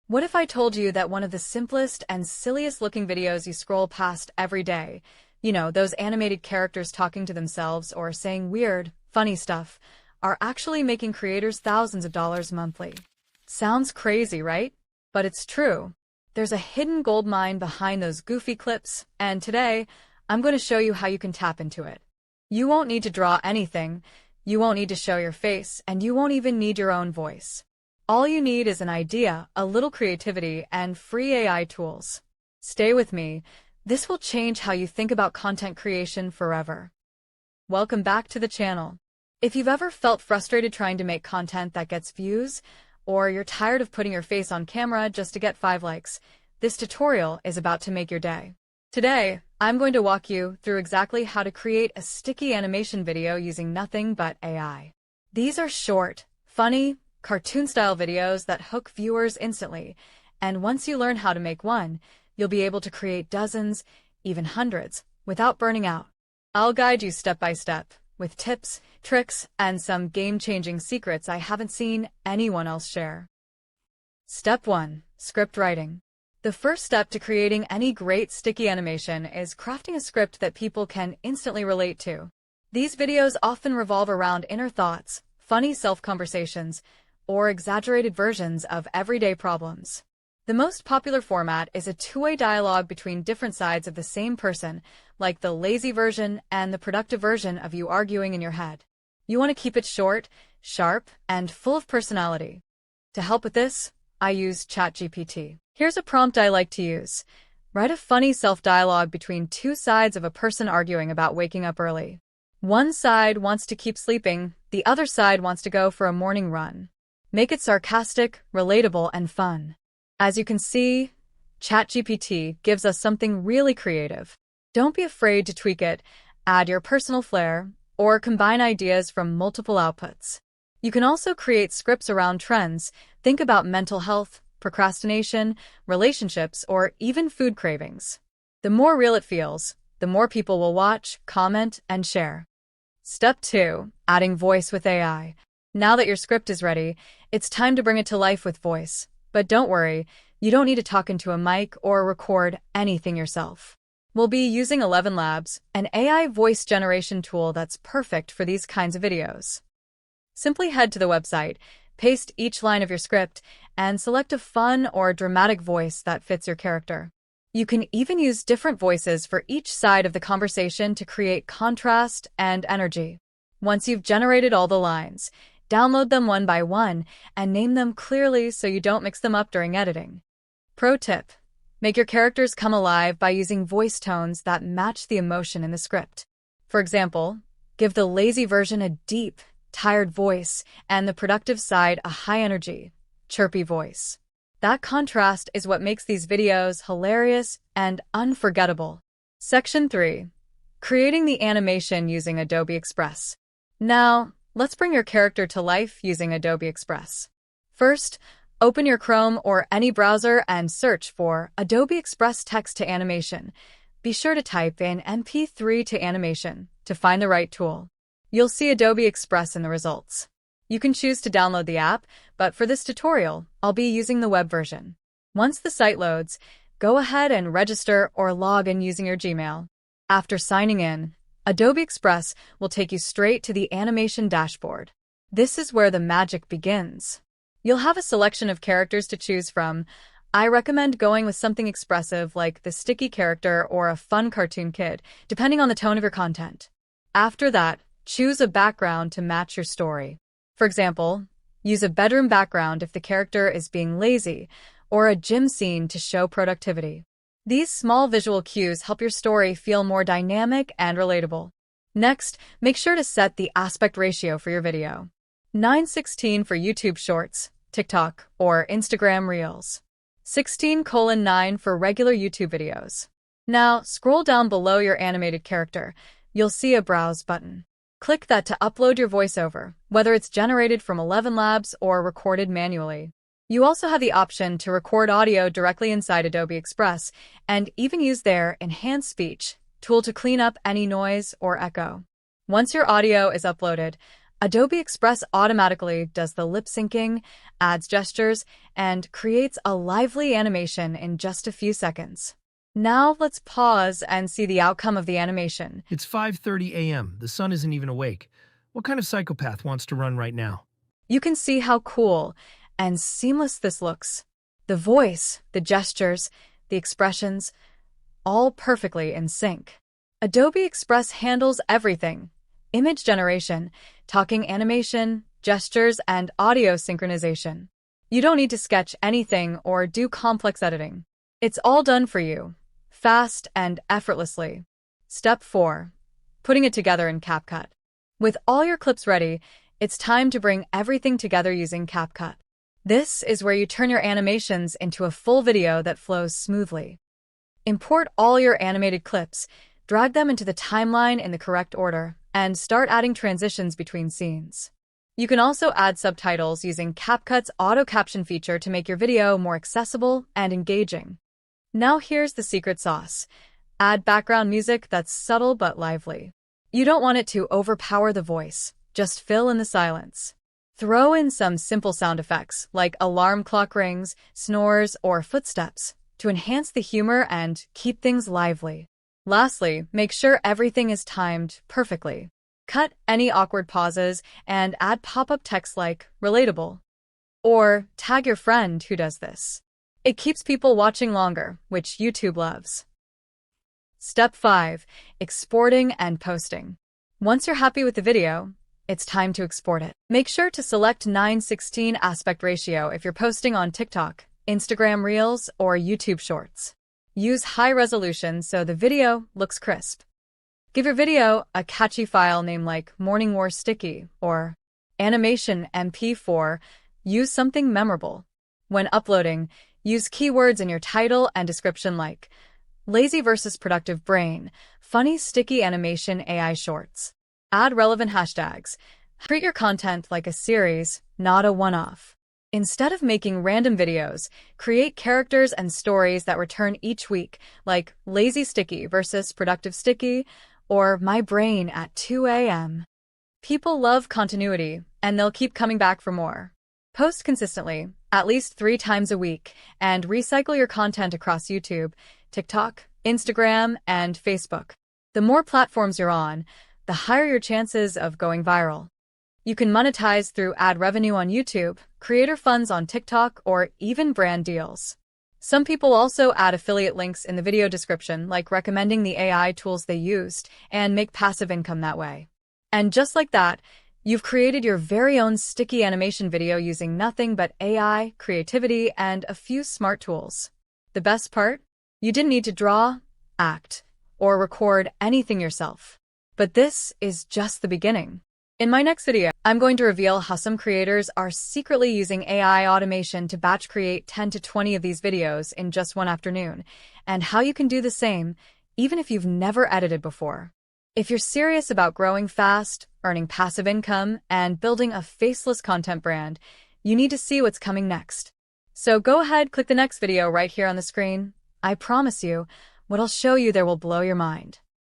What if I told you that one of the simplest and silliest looking videos you scroll past every day, those animated characters talking to themselves or saying weird, funny stuff, are actually making creators thousands of dollars monthly? Sounds crazy, right? But it's true. There's a hidden gold mine behind those goofy clips, and today, I'm going to show you how you can tap into it. You won't need to draw anything, you won't need to show your face, and you won't even need your own voice. All you need is an idea, a little creativity, and free AI tools. Stay with me. This will change how you think about content creation forever. Welcome back to the channel. If you've ever felt frustrated trying to make content that gets views, or you're tired of putting your face on camera just to get 5 likes, this tutorial is about to make your day. Today, I'm going to walk you through exactly how to create a sticky animation video using nothing but AI. These are short, funny, cartoon-style videos that hook viewers instantly, and once you learn how to make one, you'll be able to create dozens, even hundreds, without burning out. I'll guide you step by step, with tips, tricks, and some game-changing secrets I haven't seen anyone else share. Step 1. Script writing. The first step to creating any great sticky animation is crafting a script that people can instantly relate to. These videos often revolve around inner thoughts, funny self-conversations, or exaggerated versions of everyday problems. The most popular format is a two-way dialogue between different sides of the same person, like the lazy version and the productive version of you arguing in your head. You want to keep it short, sharp, and full of personality. To help with this, I use ChatGPT. Here's a prompt I like to use. Write a funny self-dialogue between two sides of a person arguing about waking up early. One side wants to keep sleeping, the other side wants to go for a morning run. Make it sarcastic, relatable, and fun. As you can see, ChatGPT gives us something really creative. Don't be afraid to tweak it, add your personal flair, or combine ideas from multiple outputs. You can also create scripts around trends. Think about mental health, procrastination, relationships, or even food cravings. The more real it feels, the more people will watch, comment, and share. Step 2. Adding voice with AI. Now that your script is ready, it's time to bring it to life with voice. But don't worry, you don't need to talk into a mic or record anything yourself. We'll be using 11 Labs, an AI voice generation tool that's perfect for these kinds of videos. Simply head to the website, paste each line of your script, and select a fun or dramatic voice that fits your character. You can even use different voices for each side of the conversation to create contrast and energy. Once you've generated all the lines, download them one by one and name them clearly so you don't mix them up during editing. Pro tip: make your characters come alive by using voice tones that match the emotion in the script. For example, give the lazy version a deep, tired voice and the productive side a high-energy, chirpy voice. That contrast is what makes these videos hilarious and unforgettable. Section 3. Creating the animation using Adobe Express. Now, let's bring your character to life using Adobe Express. First, open your Chrome or any browser and search for Adobe Express Text to Animation. Be sure to type in MP3 to Animation to find the right tool. You'll see Adobe Express in the results. You can choose to download the app, but for this tutorial, I'll be using the web version. Once the site loads, go ahead and register or log in using your Gmail. After signing in, Adobe Express will take you straight to the animation dashboard. This is where the magic begins. You'll have a selection of characters to choose from. I recommend going with something expressive like the sticky character or a fun cartoon kid, depending on the tone of your content. After that, choose a background to match your story. For example, use a bedroom background if the character is being lazy, or a gym scene to show productivity. These small visual cues help your story feel more dynamic and relatable. Next, make sure to set the aspect ratio for your video. 9:16 for YouTube Shorts, TikTok, or Instagram Reels. 16:9 for regular YouTube videos. Now, scroll down below your animated character. You'll see a Browse button. Click that to upload your voiceover, whether it's generated from 11 Labs or recorded manually. You also have the option to record audio directly inside Adobe Express and even use their Enhanced Speech tool to clean up any noise or echo. Once your audio is uploaded, Adobe Express automatically does the lip syncing, adds gestures, and creates a lively animation in just a few seconds. Now let's pause and see the outcome of the animation. It's 5:30 a.m. The sun isn't even awake. What kind of psychopath wants to run right now? You can see how cool and seamless this looks. The voice, the gestures, the expressions, all perfectly in sync. Adobe Express handles everything: image generation, talking animation, gestures, and audio synchronization. You don't need to sketch anything or do complex editing. It's all done for you, fast and effortlessly. Step 4. Putting it together in CapCut. With all your clips ready, it's time to bring everything together using CapCut. This is where you turn your animations into a full video that flows smoothly. Import all your animated clips, drag them into the timeline in the correct order, and start adding transitions between scenes. You can also add subtitles using CapCut's auto caption feature to make your video more accessible and engaging. Now here's the secret sauce. Add background music that's subtle but lively. You don't want it to overpower the voice, just fill in the silence. Throw in some simple sound effects like alarm clock rings, snores, or footsteps to enhance the humor and keep things lively. Lastly, make sure everything is timed perfectly. Cut any awkward pauses and add pop-up text like relatable. Or tag your friend who does this. It keeps people watching longer, which YouTube loves. Step 5. Exporting and posting. Once you're happy with the video, it's time to export it. Make sure to select 9:16 aspect ratio if you're posting on TikTok, Instagram Reels, or YouTube Shorts. Use high resolution so the video looks crisp. Give your video a catchy file name like Morning War Sticky or Animation MP4. Use something memorable. When uploading, use keywords in your title and description like lazy versus productive brain, funny sticky animation AI shorts. Add relevant hashtags. Treat your content like a series, not a one-off. Instead of making random videos, create characters and stories that return each week, like lazy sticky versus productive sticky, or my brain at 2 a.m. People love continuity, and they'll keep coming back for more. Post consistently, at least 3 times a week, and recycle your content across YouTube, TikTok, Instagram, and Facebook. The more platforms you're on, the higher your chances of going viral. You can monetize through ad revenue on YouTube, creator funds on TikTok, or even brand deals. Some people also add affiliate links in the video description, like recommending the AI tools they used, and make passive income that way. And just like that, you've created your very own sticky animation video using nothing but AI, creativity, and a few smart tools. The best part? You didn't need to draw, act, or record anything yourself. But this is just the beginning. In my next video, I'm going to reveal how some creators are secretly using AI automation to batch create 10 to 20 of these videos in just one afternoon, and how you can do the same even if you've never edited before. If you're serious about growing fast, earning passive income, and building a faceless content brand, you need to see what's coming next. So go ahead, click the next video right here on the screen. I promise you, what I'll show you there will blow your mind.